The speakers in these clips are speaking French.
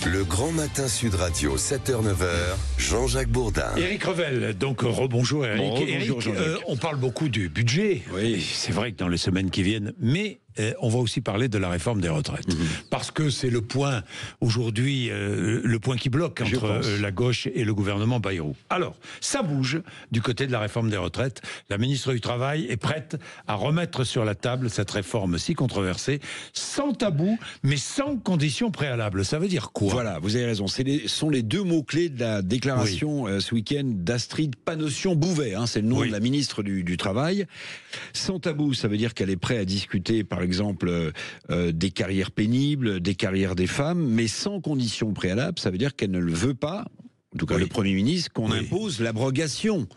Le grand matin Sud Radio, 7h-9h, Jean-Jacques Bourdin. Éric Revel, donc rebonjour Éric. Rebonjour, Éric, on parle beaucoup du budget, Oui. C'est vrai que dans les semaines qui viennent, mais on va aussi parler de la réforme des retraites. Parce que c'est le point, aujourd'hui, le point qui bloque entre la gauche et le gouvernement Bayrou. Alors, ça bouge du côté de la réforme des retraites. La ministre du Travail est prête à remettre sur la table cette réforme si controversée, sans tabou, mais sans conditions préalables. Ça veut dire quoi? Voilà, vous avez raison. Ce sont les deux mots-clés de la déclaration ce week-end d'Astrid Panossion-Bouvet. C'est le nom de la ministre du Travail. Sans tabou, ça veut dire qu'elle est prête à discuter, par exemple, des carrières pénibles, des carrières des femmes, mais sans conditions préalables. Ça veut dire qu'elle ne le veut pas, en tout cas le Premier ministre, qu'on impose l'abrogation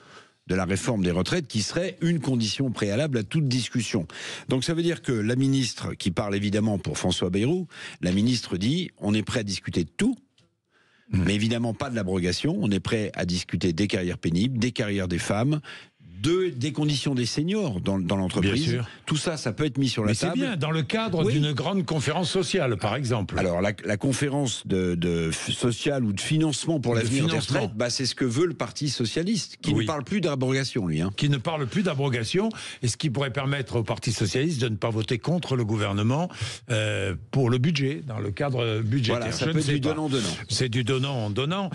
de la réforme des retraites, qui serait une condition préalable à toute discussion. Donc ça veut dire que la ministre, qui parle évidemment pour François Bayrou, la ministre dit on est prêt à discuter de tout, mais évidemment pas de l'abrogation. On est prêt à discuter des carrières pénibles, des carrières des femmes, des conditions des seniors dans l'entreprise. Tout ça, ça peut être mis sur la table. Mais c'est bien, dans le cadre d'une grande conférence sociale, par exemple. Alors, la conférence de sociale ou de financement pour l'avenir des retraites, c'est ce que veut le Parti socialiste, qui ne parle plus d'abrogation, lui. Qui ne parle plus d'abrogation, et ce qui pourrait permettre au Parti socialiste de ne pas voter contre le gouvernement pour le budget, dans le cadre budgétaire. Voilà, ça peut être du donnant-donnant. C'est du donnant-donnant.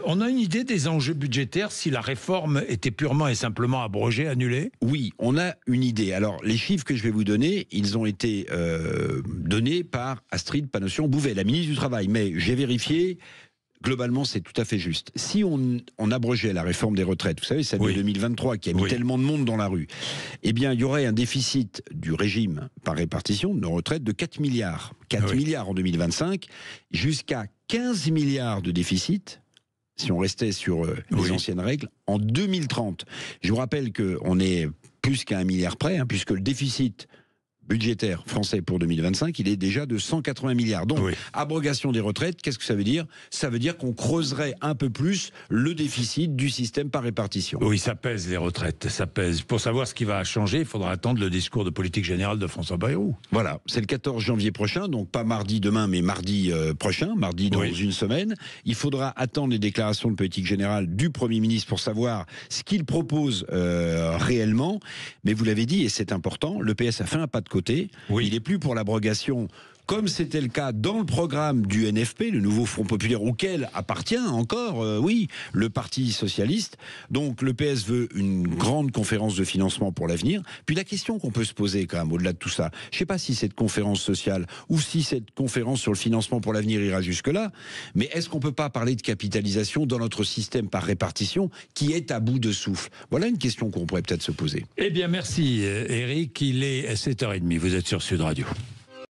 On a une idée des enjeux budgétaires si la réforme était purement et simplement abrogé, annulé? Oui, on a une idée. Alors, les chiffres que je vais vous donner, ils ont été donnés par Astrid Panossion-Bouvet, la ministre du Travail. Mais j'ai vérifié, globalement, c'est tout à fait juste. Si on abrogeait la réforme des retraites, vous savez, celle de 2023, qui a mis tellement de monde dans la rue, eh bien, il y aurait un déficit du régime par répartition de nos retraites de 4 milliards. 4 milliards en 2025, jusqu'à 15 milliards de déficit, si on restait sur les anciennes règles, en 2030. Je vous rappelle qu'on est plus qu'à 1 milliard près, puisque le déficit budgétaire français pour 2025, il est déjà de 180 milliards. Donc, abrogation des retraites, qu'est-ce que ça veut dire? Ça veut dire qu'on creuserait un peu plus le déficit du système par répartition. Oui, ça pèse les retraites, ça pèse. Pour savoir ce qui va changer, il faudra attendre le discours de politique générale de François Bayrou. Voilà, c'est le 14 janvier prochain, donc pas mardi demain, mais mardi prochain, mardi dans une semaine. Il faudra attendre les déclarations de politique générale du Premier ministre pour savoir ce qu'il propose réellement. Mais vous l'avez dit, et c'est important, le PS a fait un pas de côté. Il n'est plus pour l'abrogation, comme c'était le cas dans le programme du NFP, le nouveau Front Populaire, auquel appartient encore, le Parti Socialiste. Donc le PS veut une grande conférence de financement pour l'avenir. Puis la question qu'on peut se poser quand même, au-delà de tout ça, je ne sais pas si cette conférence sociale ou si cette conférence sur le financement pour l'avenir ira jusque-là, mais est-ce qu'on ne peut pas parler de capitalisation dans notre système par répartition qui est à bout de souffle? Voilà une question qu'on pourrait peut-être se poser. Eh bien merci Éric, il est 7h30, vous êtes sur Sud Radio.